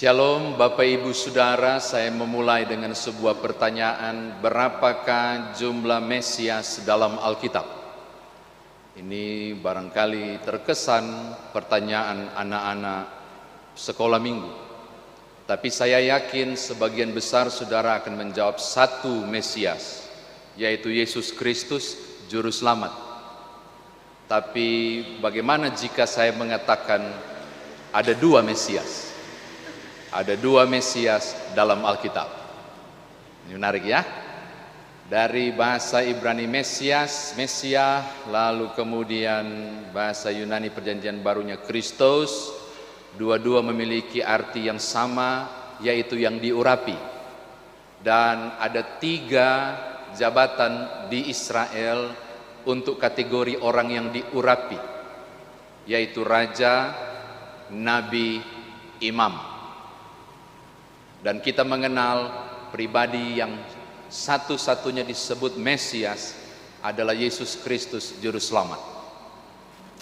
Shalom Bapak Ibu Saudara, saya memulai dengan sebuah pertanyaan, berapakah jumlah Mesias dalam Alkitab? Ini barangkali terkesan pertanyaan anak-anak sekolah minggu. Tapi saya yakin sebagian besar saudara akan menjawab satu Mesias, yaitu Yesus Kristus, Juru Selamat. Tapi bagaimana jika saya mengatakan ada dua Mesias? Ada dua Mesias dalam Alkitab. Ini menarik ya. Dari bahasa Ibrani Mesias, Mesia, lalu kemudian bahasa Yunani perjanjian barunya Kristus. Dua-dua memiliki arti yang sama, yaitu yang diurapi. Dan ada tiga jabatan di Israel untuk kategori orang yang diurapi, yaitu Raja, Nabi, Imam. Dan kita mengenal pribadi yang satu-satunya disebut Mesias adalah Yesus Kristus, Juru Selamat.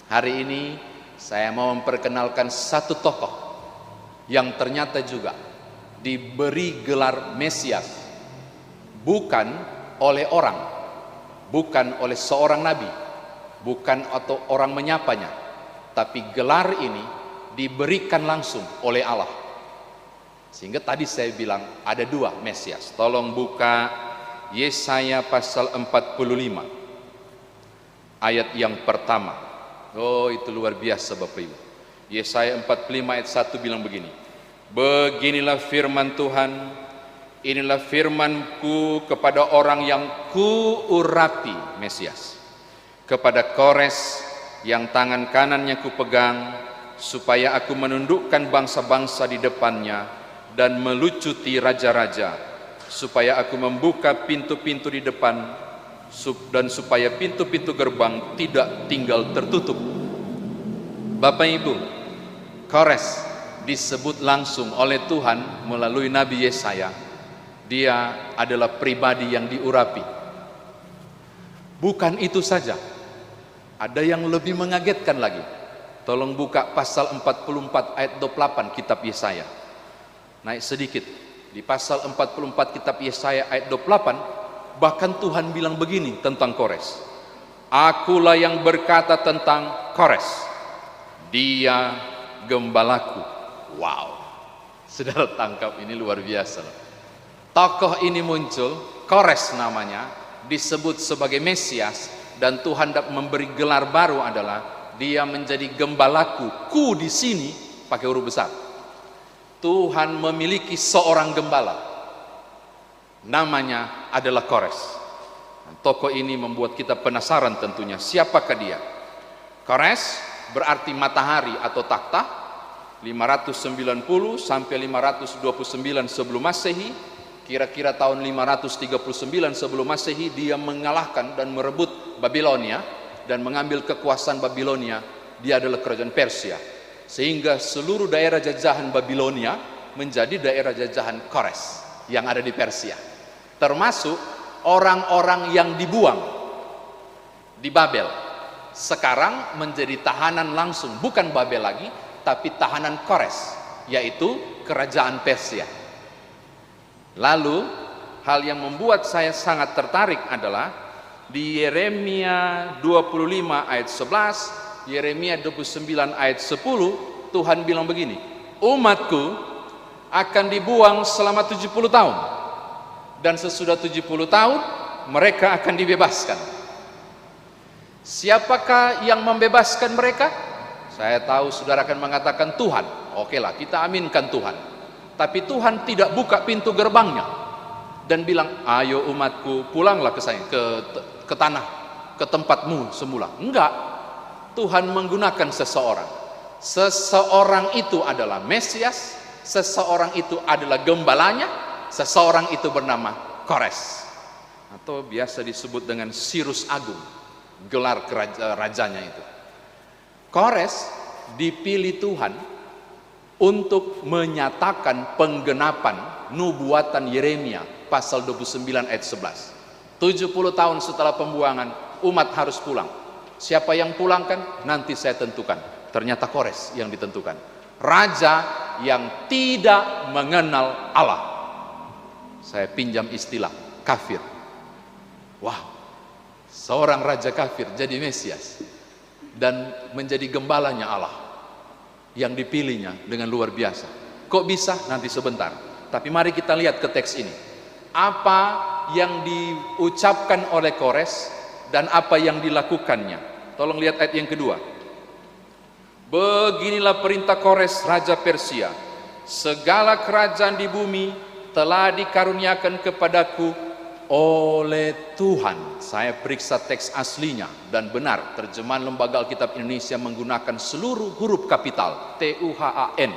Hari ini saya mau memperkenalkan satu tokoh yang ternyata juga diberi gelar Mesias, bukan oleh orang, bukan oleh seorang nabi, bukan atau orang menyapanya, tapi gelar ini diberikan langsung oleh Allah. Sehingga tadi saya bilang ada dua Mesias. Tolong buka Yesaya pasal 45 ayat yang pertama. Oh, itu luar biasa Bapak Ibu. Yesaya 45 ayat 1 bilang begini, beginilah firman Tuhan, inilah firmanku kepada orang yang kuurapi, Mesias, kepada Kores yang tangan kanannya kupegang, supaya aku menundukkan bangsa-bangsa di depannya dan melucuti raja-raja, supaya aku membuka pintu-pintu di depan, dan supaya pintu-pintu gerbang tidak tinggal tertutup. Bapak Ibu, Kores disebut langsung oleh Tuhan melalui Nabi Yesaya. Dia adalah pribadi yang diurapi. Bukan itu saja, ada yang lebih mengagetkan lagi. Tolong buka pasal 44 ayat 28 kitab Yesaya. Naik sedikit, di pasal 44 kitab Yesaya ayat 28, bahkan Tuhan bilang begini tentang Kores, akulah yang berkata tentang Kores, dia gembalaku. Wow, saudara tangkap, ini luar biasa. Tokoh ini muncul, Kores namanya, disebut sebagai Mesias, dan Tuhan memberi gelar baru adalah dia menjadi gembalaku. Ku di sini pakai huruf besar. Tuhan memiliki seorang gembala, namanya adalah Kores. Tokoh ini membuat kita penasaran tentunya, siapakah dia? Kores berarti matahari atau takhta, 590 sampai 529 sebelum Masehi. Kira-kira tahun 539 sebelum Masehi dia mengalahkan dan merebut Babilonia dan mengambil kekuasaan Babilonia. Dia adalah kerajaan Persia, sehingga seluruh daerah jajahan Babilonia menjadi daerah jajahan Kores yang ada di Persia, termasuk orang-orang yang dibuang di Babel. Sekarang menjadi tahanan langsung, bukan Babel lagi, tapi tahanan Kores, yaitu kerajaan Persia. Lalu hal yang membuat saya sangat tertarik adalah di Yeremia 25 ayat 11, Yeremia 29 ayat 10, Tuhan bilang begini, umatku akan dibuang selama 70 tahun, dan sesudah 70 tahun mereka akan dibebaskan. Siapakah yang membebaskan mereka? Saya tahu saudara akan mengatakan Tuhan. Oke lah, kita aminkan Tuhan. Tapi Tuhan tidak buka pintu gerbangnya dan bilang, ayo umatku pulanglah ke saya, ke tanah, ke tempatmu semula. Enggak. Tuhan menggunakan seseorang. Seseorang itu adalah Mesias, seseorang itu adalah gembalanya, seseorang itu bernama Kores, atau biasa disebut dengan Sirus Agung, gelar rajanya itu. Kores dipilih Tuhan untuk menyatakan penggenapan nubuatan Yeremia pasal 29 ayat 11. 70 tahun setelah pembuangan, umat harus pulang. Siapa yang pulangkan? Nanti saya tentukan. Ternyata Kores yang ditentukan. Raja yang tidak mengenal Allah. Saya pinjam istilah kafir. Wah, seorang raja kafir jadi Mesias dan menjadi gembalanya Allah yang dipilihnya dengan luar biasa. Kok bisa? Nanti sebentar. Tapi mari kita lihat ke teks ini. Apa yang diucapkan oleh Kores dan apa yang dilakukannya. Tolong lihat ayat yang kedua. Beginilah perintah Kores raja Persia. Segala kerajaan di bumi telah dikaruniakan kepadaku oleh Tuhan. Saya periksa teks aslinya dan benar terjemahan Lembaga Alkitab Indonesia menggunakan seluruh huruf kapital TUHAN.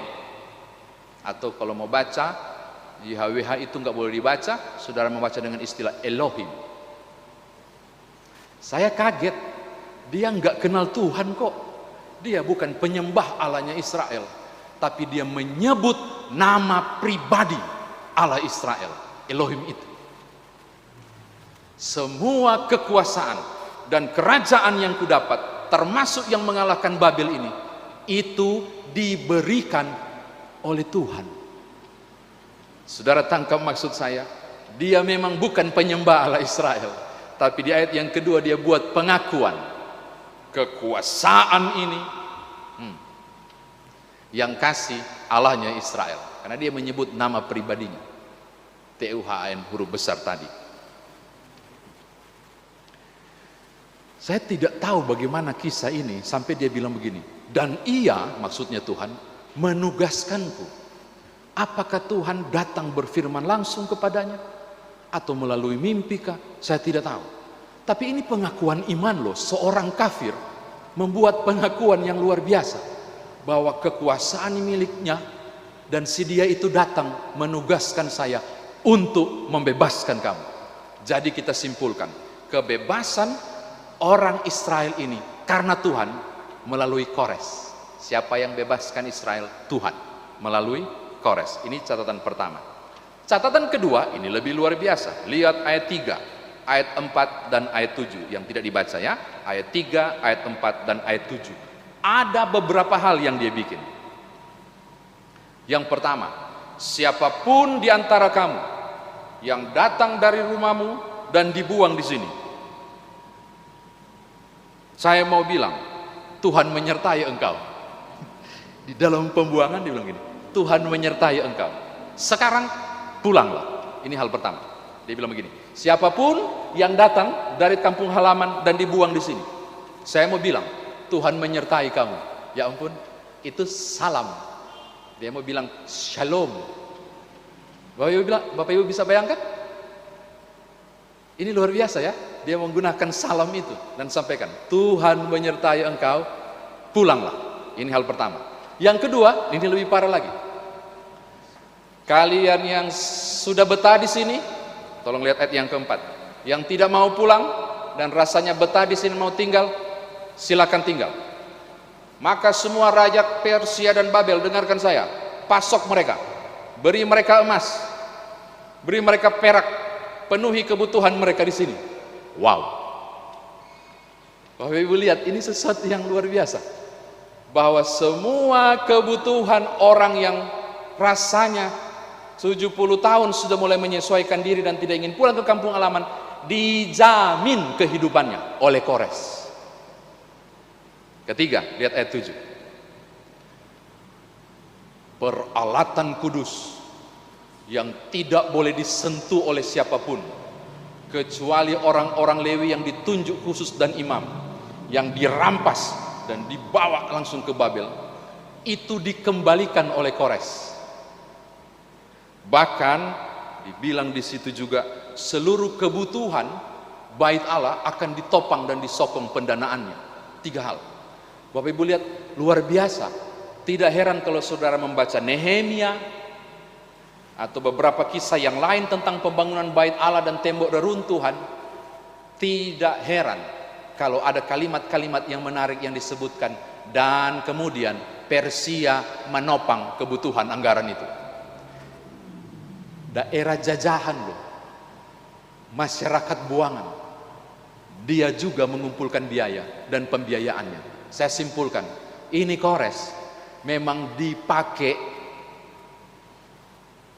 Atau kalau mau baca YHWH itu nggak boleh dibaca, saudara membaca dengan istilah Elohim. Saya kaget, dia nggak kenal Tuhan kok. Dia bukan penyembah Allahnya Israel, tapi dia menyebut nama pribadi Allah Israel, Elohim itu. Semua kekuasaan dan kerajaan yang kudapat, termasuk yang mengalahkan Babel ini, itu diberikan oleh Tuhan. Saudara tangkap maksud saya? Dia memang bukan penyembah Allah Israel, tapi di ayat yang kedua dia buat pengakuan kekuasaan ini yang kasih Allahnya Israel, karena dia menyebut nama pribadinya TUHN huruf besar tadi. Saya tidak tahu bagaimana kisah ini sampai dia bilang begini, dan ia, maksudnya Tuhan, menugaskanku. Apakah Tuhan datang berfirman langsung kepadanya atau melalui mimpi kah? Saya tidak tahu. Tapi ini pengakuan iman loh, seorang kafir membuat pengakuan yang luar biasa bahwa kekuasaan miliknya dan si dia itu datang menugaskan saya untuk membebaskan kamu. Jadi kita simpulkan, kebebasan orang Israel ini karena Tuhan melalui Kores. Siapa yang bebaskan Israel? Tuhan melalui Kores. Ini catatan pertama. Catatan kedua, ini lebih luar biasa. Lihat ayat 3, ayat 4 dan ayat 7 yang tidak dibaca ya. Ayat 3, ayat 4 dan ayat 7. Ada beberapa hal yang dia bikin. Yang pertama, siapapun di antara kamu yang datang dari rumahmu dan dibuang di sini, saya mau bilang, Tuhan menyertai engkau. Di dalam pembuangan dia bilang gini, Tuhan menyertai engkau. Sekarang pulanglah. Ini hal pertama. Dia bilang begini, siapapun yang datang dari kampung halaman dan dibuang di sini, saya mau bilang, Tuhan menyertai kamu. Ya ampun, itu salam. Dia mau bilang shalom. Bapak Ibu bisa bayangkan? Ini luar biasa ya. Dia menggunakan salam itu dan sampaikan, Tuhan menyertai engkau, pulanglah. Ini hal pertama. Yang kedua, ini lebih parah lagi. Kalian yang sudah betah di sini, tolong lihat ayat yang keempat. Yang tidak mau pulang dan rasanya betah di sini mau tinggal, silakan tinggal. Maka semua raja Persia dan Babel, dengarkan saya, pasok mereka, beri mereka emas, beri mereka perak, penuhi kebutuhan mereka di sini. Wow. Bapak Ibu lihat, ini sesuatu yang luar biasa. Bahwa semua kebutuhan orang yang rasanya 70 tahun sudah mulai menyesuaikan diri dan tidak ingin pulang ke kampung halaman, dijamin kehidupannya oleh Kores. Ketiga, lihat ayat 7. Peralatan kudus yang tidak boleh disentuh oleh siapapun kecuali orang-orang Lewi yang ditunjuk khusus dan imam, yang dirampas dan dibawa langsung ke Babel, itu dikembalikan oleh Kores. Bahkan dibilang di situ juga seluruh kebutuhan bait Allah akan ditopang dan disokong pendanaannya. 3 hal. Bapak Ibu lihat, luar biasa. Tidak heran kalau saudara membaca Nehemia atau beberapa kisah yang lain tentang pembangunan bait Allah dan tembok reruntuhan. Tidak heran kalau ada kalimat-kalimat yang menarik yang disebutkan, dan kemudian Persia menopang kebutuhan anggaran itu. Daerah jajahan loh, masyarakat buangan, dia juga mengumpulkan biaya dan pembiayaannya. Saya simpulkan, ini Kores memang dipakai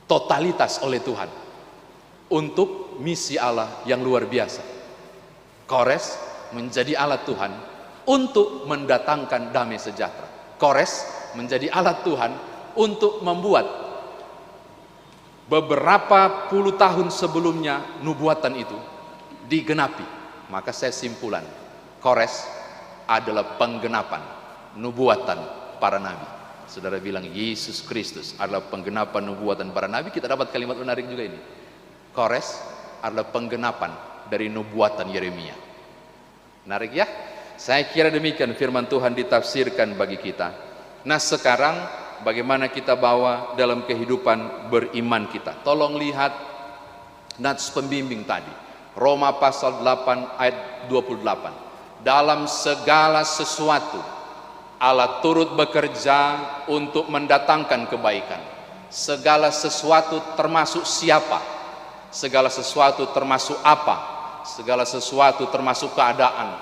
totalitas oleh Tuhan untuk misi Allah yang luar biasa. Kores menjadi alat Tuhan untuk mendatangkan damai sejahtera. Kores menjadi alat Tuhan untuk membuat beberapa puluh tahun sebelumnya nubuatan itu digenapi. Maka saya simpulan, Kores adalah penggenapan nubuatan para nabi. Saudara bilang Yesus Kristus adalah penggenapan nubuatan para nabi, kita dapat kalimat menarik juga ini. Kores adalah penggenapan dari nubuatan Yeremia. Menarik ya? Saya kira demikian firman Tuhan ditafsirkan bagi kita. Nah sekarang bagaimana kita bawa dalam kehidupan beriman kita? Tolong lihat nats pembimbing tadi, Roma pasal 8 ayat 28. Dalam segala sesuatu Allah turut bekerja untuk mendatangkan kebaikan. Segala sesuatu termasuk siapa? Segala sesuatu termasuk apa? Segala sesuatu termasuk keadaan.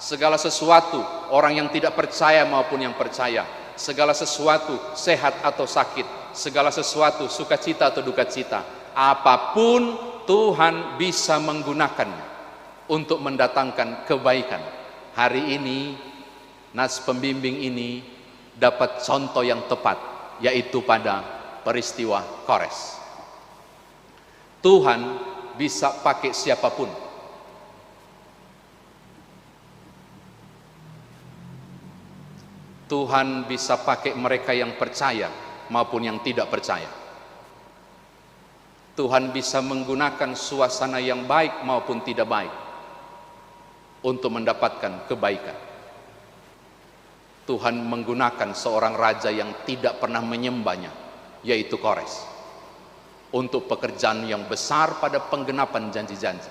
Segala sesuatu orang yang tidak percaya maupun yang percaya. Segala sesuatu sehat atau sakit. Segala sesuatu sukacita atau duka cita. Apapun Tuhan bisa menggunakannya untuk mendatangkan kebaikan. Hari ini nas pembimbing ini dapat contoh yang tepat, yaitu pada peristiwa Kores. Tuhan bisa pakai siapapun. Tuhan bisa pakai mereka yang percaya maupun yang tidak percaya. Tuhan bisa menggunakan suasana yang baik maupun tidak baik untuk mendapatkan kebaikan. Tuhan menggunakan seorang raja yang tidak pernah menyembahnya, yaitu Kores, untuk pekerjaan yang besar pada penggenapan janji-janji.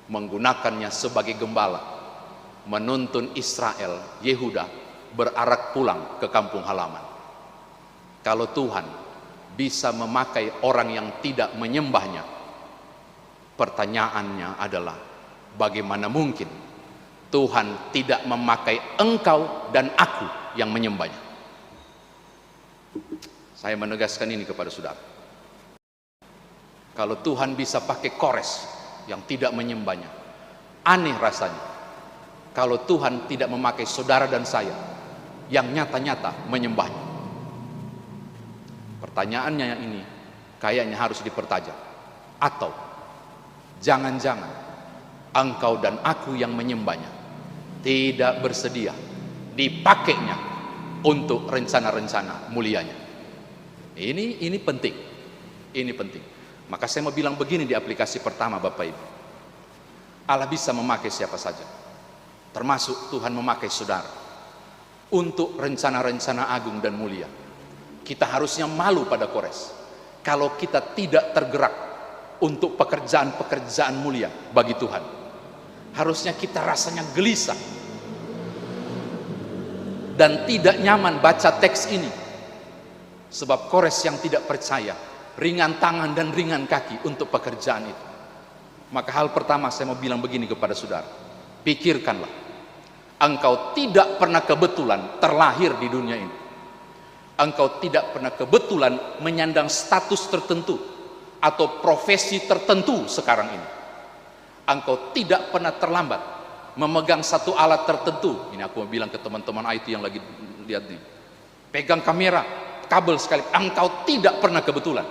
Menggunakannya sebagai gembala, menuntun Israel, Yehuda, berarak pulang ke kampung halaman. Kalau Tuhan bisa memakai orang yang tidak menyembahnya, pertanyaannya adalah bagaimana mungkin Tuhan tidak memakai engkau dan aku yang menyembahnya? Saya menegaskan ini kepada saudara. Kalau Tuhan bisa pakai Kores yang tidak menyembahnya, aneh rasanya kalau Tuhan tidak memakai saudara dan saya yang nyata-nyata menyembahnya. Pertanyaannya ini kayaknya harus dipertajam. Atau jangan-jangan engkau dan aku yang menyembahnya tidak bersedia dipakainya untuk rencana-rencana mulianya. Ini penting. Ini penting. Maka saya mau bilang begini di aplikasi pertama, Bapak Ibu. Allah bisa memakai siapa saja, termasuk Tuhan memakai saudara untuk rencana-rencana agung dan mulia. Kita harusnya malu pada Kores kalau kita tidak tergerak untuk pekerjaan-pekerjaan mulia bagi Tuhan. Harusnya kita rasanya gelisah dan tidak nyaman baca teks ini, sebab Kores yang tidak percaya, ringan tangan dan ringan kaki untuk pekerjaan itu. Maka hal pertama saya mau bilang begini kepada saudara, pikirkanlah, engkau tidak pernah kebetulan terlahir di dunia ini. Engkau tidak pernah kebetulan menyandang status tertentu atau profesi tertentu sekarang ini. Engkau tidak pernah terlambat memegang satu alat tertentu. Ini aku mau bilang ke teman-teman IT yang lagi lihat nih, pegang kamera, kabel sekali. Engkau tidak pernah kebetulan.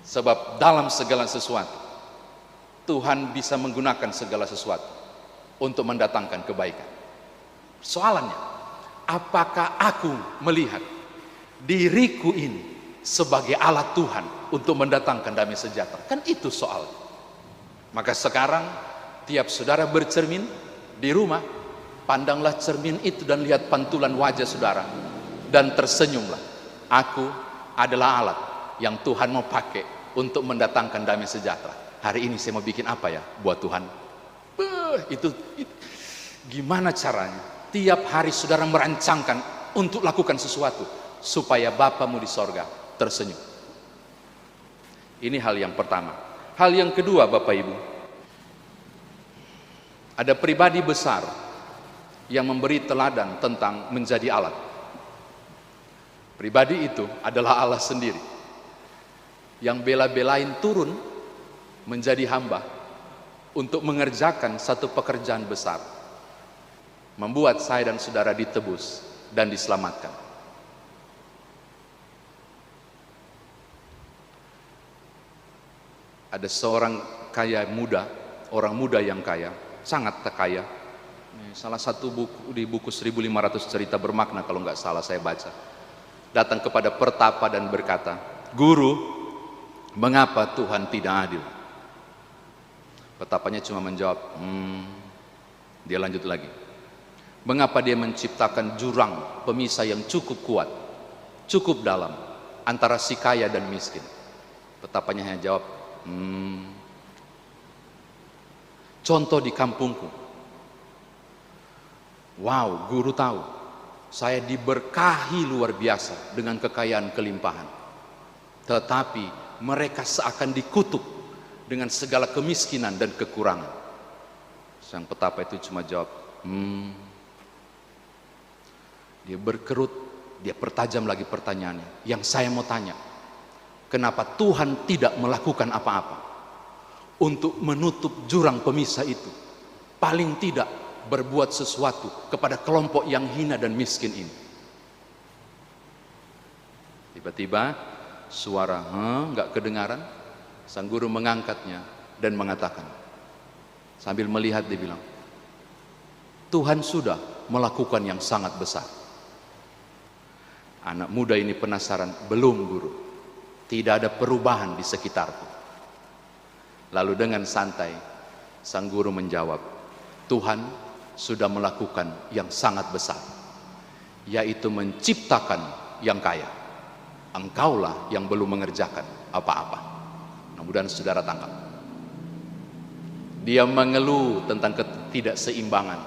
Sebab dalam segala sesuatu Tuhan bisa menggunakan segala sesuatu untuk mendatangkan kebaikan. Soalannya, apakah aku melihat diriku ini sebagai alat Tuhan untuk mendatangkan damai sejahtera? Kan itu soalnya. Maka sekarang tiap saudara bercermin di rumah, pandanglah cermin itu dan lihat pantulan wajah saudara dan tersenyumlah. Aku adalah alat yang Tuhan mau pakai untuk mendatangkan damai sejahtera. Hari ini saya mau bikin apa ya buat Tuhan? Itu gimana caranya? Tiap hari saudara merancangkan untuk lakukan sesuatu supaya Bapamu di sorga tersenyum. Ini hal yang pertama. Hal yang kedua, Bapak Ibu, ada pribadi besar yang memberi teladan tentang menjadi alat. Pribadi itu adalah Allah sendiri yang bela-belain turun menjadi hamba untuk mengerjakan satu pekerjaan besar, membuat saya dan saudara ditebus dan diselamatkan. Ada seorang kaya muda, orang muda yang kaya, sangat kaya. Salah satu buku di buku 1500 cerita bermakna kalau nggak salah saya baca. Datang kepada pertapa dan berkata, "Guru, mengapa Tuhan tidak adil?" Pertapanya cuma menjawab, Dia lanjut lagi, "Mengapa dia menciptakan jurang pemisah yang cukup kuat, cukup dalam antara si kaya dan miskin?" Pertapanya hanya jawab, "Contoh di kampungku." Wow, guru tahu saya diberkahi luar biasa dengan kekayaan kelimpahan, tetapi mereka seakan dikutuk dengan segala kemiskinan dan kekurangan. Sang petapa itu cuma jawab, Dia berkerut, dia pertajam lagi pertanyaannya. Yang saya mau tanya, kenapa Tuhan tidak melakukan apa-apa untuk menutup jurang pemisah itu? Paling tidak berbuat sesuatu kepada kelompok yang hina dan miskin ini. Tiba-tiba suara nggak kedengaran. Sang guru mengangkatnya dan mengatakan, sambil melihat dia bilang, "Tuhan sudah melakukan yang sangat besar." Anak muda ini penasaran, "Belum guru, tidak ada perubahan di sekitarku." Lalu dengan santai sang guru menjawab, "Tuhan sudah melakukan yang sangat besar, yaitu menciptakan yang kaya. Engkaulah yang belum mengerjakan apa-apa." Mudah-mudahan saudara tangkap. Dia mengeluh tentang ketidakseimbangan,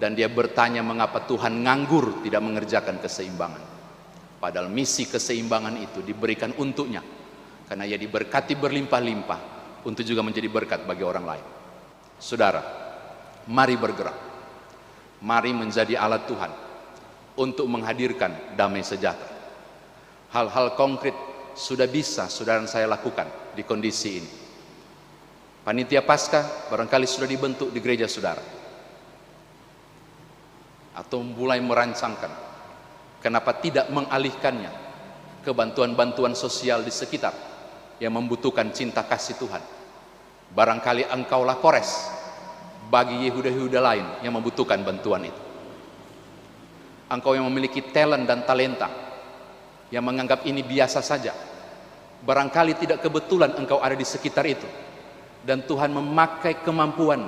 dan dia bertanya mengapa Tuhan nganggur tidak mengerjakan keseimbangan. Padahal misi keseimbangan itu diberikan untuknya, karena ia diberkati berlimpah-limpah untuk juga menjadi berkat bagi orang lain. Saudara, mari bergerak, mari menjadi alat Tuhan untuk menghadirkan damai sejahtera. Hal-hal konkret sudah bisa saudara dan saya lakukan di kondisi ini. Panitia Paskah barangkali sudah dibentuk di gereja saudara, atau mulai merancangkan, kenapa tidak mengalihkannya ke bantuan-bantuan sosial di sekitar yang membutuhkan cinta kasih Tuhan. Barangkali engkaulah Kores bagi Yehuda-Yehuda lain yang membutuhkan bantuan itu. Engkau yang memiliki talent dan talenta, yang menganggap ini biasa saja, barangkali tidak kebetulan engkau ada di sekitar itu, dan Tuhan memakai kemampuan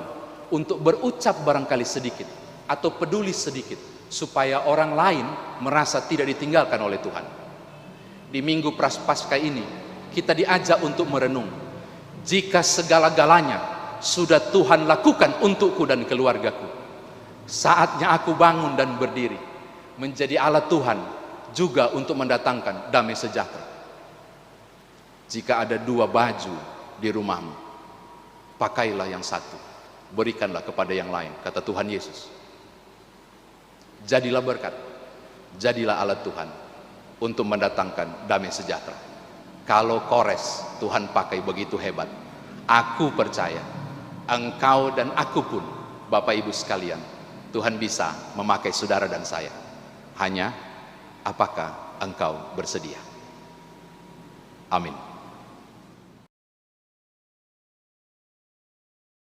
untuk berucap barangkali sedikit atau peduli sedikit supaya orang lain merasa tidak ditinggalkan oleh Tuhan. Di minggu Prapaskah ini kita diajak untuk merenung, jika segala-galanya sudah Tuhan lakukan untukku dan keluargaku, saatnya aku bangun dan berdiri menjadi alat Tuhan juga untuk mendatangkan damai sejahtera. Jika ada 2 baju di rumahmu, pakailah yang satu, berikanlah kepada yang lain, kata Tuhan Yesus. Jadilah berkat, jadilah alat Tuhan untuk mendatangkan damai sejahtera. Kalau Kores Tuhan pakai begitu hebat, aku percaya engkau dan aku pun, Bapak Ibu sekalian, Tuhan bisa memakai saudara dan saya. Hanya apakah engkau bersedia? Amin.